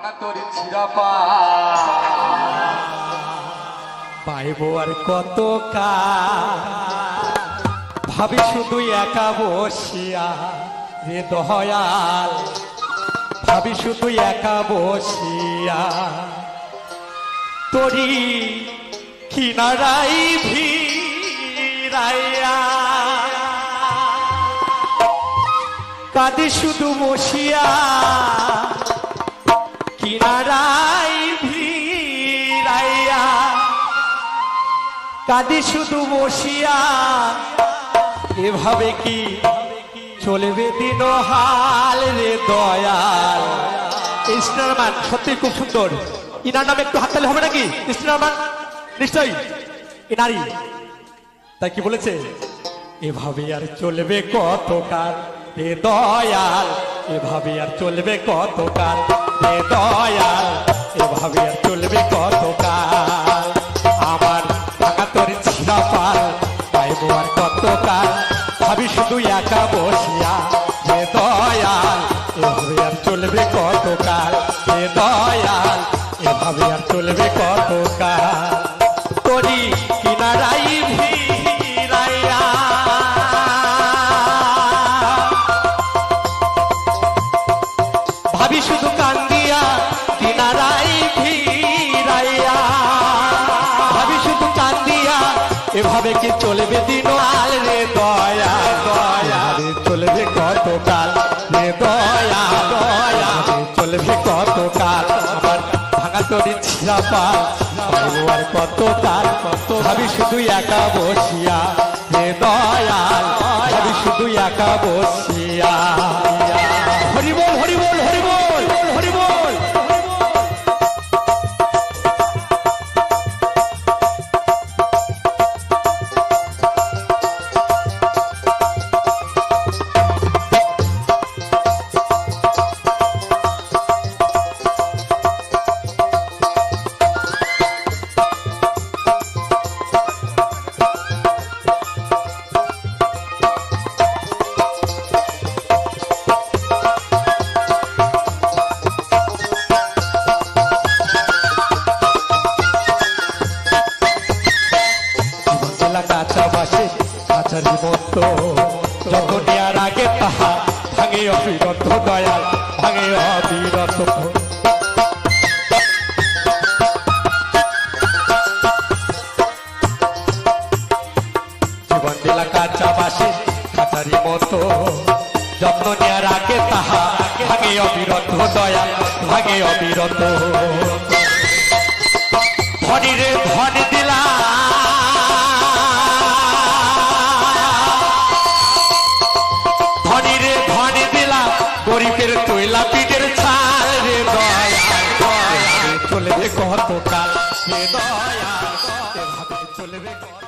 ভাঙা তোর ছিড়াপা পাইব আর কত ভাবি শুধু একা বসিয়া রে দয়াল, ভাবি শুধু একা বসিয়া তোরি কিনারাই ভিড়াইয়া কাঁদে শুধু বসিয়া কিনারাই ভিড়াইয়া কাঁদে শুধু বসিয়া এভাবে কি চলবে দিন হাল রে দয়াল। স্টারম্যান সত্যি খুব সুন্দর, ইনার নামে একটু হাততালি হবে নাকি? স্টারম্যান নিশ্চয়ই ইনারি, তাই কি বলেছে এভাবে আর চলবে কতকাল রে দয়াল, এভাবে আর চলবে কতকাল রে দয়াল, এভাবে আর চলবে কতকাল। আমার ভাঙা তোর ছিড়া পাল পাইব আর কতকাল, ভাবি শুধু একা বসিয়া রে দয়াল, এভাবে আর চলবে কতকাল রে দয়াল, এভাবে আর চলবে কতকাল। তোরি কিনারাই ভিড়াইয়া ভাবি শুধু কান্দিয়া কিনারাই ভিড়াইয়া, ভাবি শুধু কান্দিয়া এভাবে কি চলবে দিন আল রে দয়া দয়া রে চলবে কতকাল রে দয়া দয়া রে চলবে কতকাল। আমার ভাঙা তোর ছিড়া পাল আর কতকাল, ভাবি শুধু একা বসিয়া রে দয়াল, ভাবি শুধু একা বসিয়া। হরি বল হরি বল হরি বল হরি বল। কাঁচা বাসে কাঁচার মতো যখন আর আগে তাহা ভাঙে অবিরত দয়াল, ভাঙে অবিরত। জীবন দিলা কাঁচা বাসে কাঁচার মতো যত্ন নেয়ার আগে তাহা ভাঙে অবিরত দয়াল, ভাঙে অবিরত। ধনী রে ধনী দিলা গরিবের তৈলা পিঠের ছাল রে দয়াল, চলবে কতকাল রে দয়াল, চলবে কত